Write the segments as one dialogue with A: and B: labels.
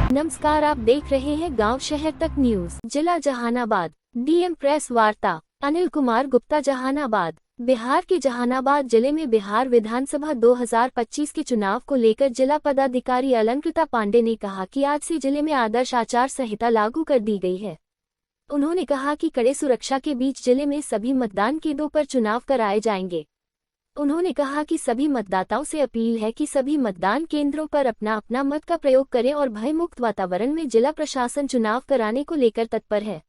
A: नमस्कार, आप देख रहे हैं गांव शहर तक न्यूज। जिला जहानाबाद, डीएम प्रेस वार्ता। अनिल कुमार गुप्ता, जहानाबाद। बिहार के जहानाबाद जिले में बिहार विधानसभा 2025 के चुनाव को लेकर जिला पदाधिकारी अलंकृता पांडे ने कहा कि आज से जिले में आदर्श आचार संहिता लागू कर दी गई है। उन्होंने कहा कि कड़े सुरक्षा के बीच जिले में सभी मतदान केंद्रों पर चुनाव कराए जाएंगे। उन्होंने कहा कि सभी मतदाताओं से अपील है कि सभी मतदान केंद्रों पर अपना अपना मत का प्रयोग करें और भयमुक्त वातावरण में जिला प्रशासन चुनाव कराने को लेकर तत्पर है।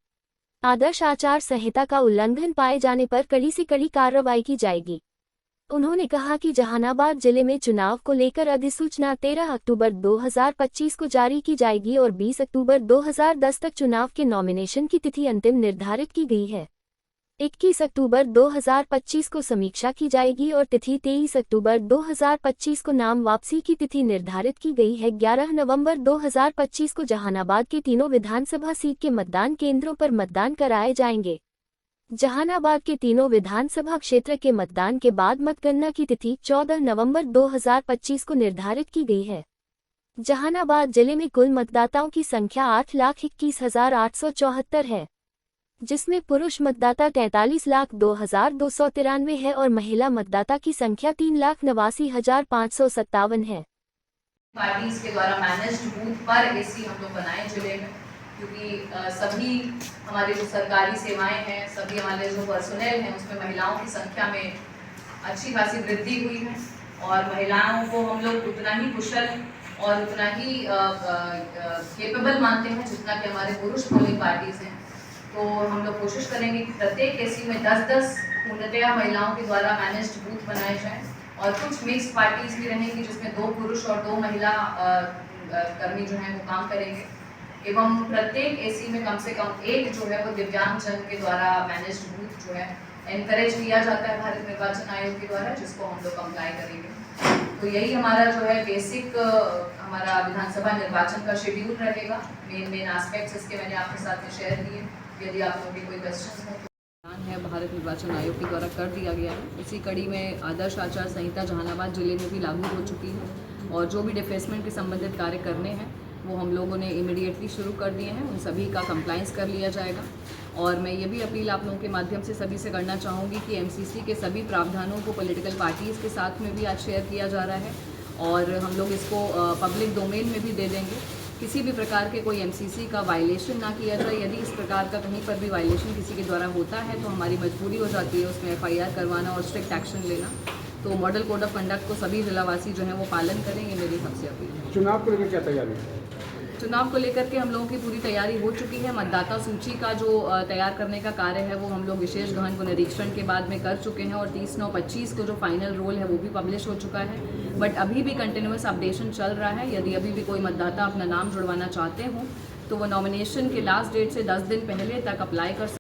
A: आदर्श आचार संहिता का उल्लंघन पाए जाने पर कड़ी से कड़ी कार्रवाई की जाएगी। उन्होंने कहा कि जहानाबाद जिले में चुनाव को लेकर अधिसूचना 13 अक्टूबर 2025 को जारी की जाएगी और 20 अक्टूबर 2010 तक चुनाव के नॉमिनेशन की तिथि अंतिम निर्धारित की गई है। 21 अक्टूबर 2025 को समीक्षा की जाएगी और तिथि 23 अक्टूबर 2025 को नाम वापसी की तिथि निर्धारित की गई है। 11 नवंबर 2025 को जहानाबाद के तीनों विधानसभा सीट के मतदान केंद्रों पर मतदान कराए जाएंगे। जहानाबाद के तीनों विधानसभा क्षेत्र के मतदान के बाद मतगणना की तिथि 14 नवंबर 2025 को निर्धारित की गई है। जहानाबाद जिले में कुल मतदाताओं की संख्या 8,21,874 है, जिसमें पुरुष मतदाता 43,02,293 है और महिला मतदाता की संख्या 3,89,557 है।
B: पार्टीज के द्वारा मैनेज्ड बूथ पर एसी हम लोग बनाए जिले में, क्योंकि सभी हमारे जो सरकारी सेवाएं हैं, सभी हमारे जो पर्सोनेल हैं, उसमें महिलाओं की संख्या में अच्छी खासी वृद्धि हुई है और महिलाओं को हम लोग उतना ही कुशल और उतना ही केपेबल मानते हैं जितना कि हमारे पुरुष पोलिंग पार्टीज हैं। तो हम लोग कोशिश करेंगे कि प्रत्येक एसी में 10-10 पूर्णतया महिलाओं के द्वारा मैनेज्ड बूथ बनाए जाएं और कुछ मिक्स पार्टीज भी रहेंगी जिसमें 2 पुरुष और 2 महिला कर्मी जो हैं वो काम करेंगे एवं प्रत्येक एसी में कम से कम एक जो है वो दिव्यांग जन के द्वारा मैनेज्ड बूथ जो है एनकरेज किया जाता है भारत निर्वाचन आयोग के द्वारा, जिसको हम लोग अप्लाई करेंगे। तो यही हमारा जो है बेसिक हमारा विधानसभा निर्वाचन का शेड्यूल रहेगा। मेन एस्पेक्ट्स इसके मैंने आपके साथ में शेयर किए। यदि आप लोगों के कोई क्वेश्चन
C: है भारत निर्वाचन आयोग के द्वारा कर दिया गया है। इसी कड़ी में आदर्श आचार संहिता जहानाबाद जिले में भी लागू हो चुकी है और जो भी डिफेसमेंट के संबंधित कार्य करने हैं वो हम लोगों ने इमीडिएटली शुरू कर दिए हैं। उन सभी का कंप्लायंस कर लिया जाएगा और मैं ये भी अपील आप लोगों के माध्यम से सभी से करना चाहूँगी कि एमसीसी के सभी प्रावधानों को पॉलिटिकल पार्टीज़ के साथ में भी आज शेयर किया जा रहा है और हम लोग इसको पब्लिक डोमेन में भी दे देंगे। किसी भी प्रकार के कोई एमसीसी का वायलेशन ना किया जाए। यदि इस प्रकार का कहीं पर भी वायलेशन किसी के द्वारा होता है तो हमारी मजबूरी हो जाती है उसमें FIR करवाना और स्ट्रिक्ट एक्शन लेना। तो मॉडल कोड ऑफ कंडक्ट को सभी जिलावासी जो हैं वो पालन करें, ये मेरी सबसे अपील है।
D: चुनाव को लेकर क्या तैयारी है?
C: चुनाव को लेकर के हम लोगों की पूरी तैयारी हो चुकी है। मतदाता सूची का जो तैयार करने का कार्य है वो हम लोग विशेष गहन पुनरीक्षण के बाद में कर चुके हैं और 30/9/25 को जो फाइनल रोल है वो भी पब्लिश हो चुका है। बट अभी भी कंटिन्यूस अपडेशन चल रहा है। यदि अभी भी कोई मतदाता अपना नाम जुड़वाना चाहते हो तो वो नॉमिनेशन के लास्ट डेट से 10 दिन पहले तक अप्लाई कर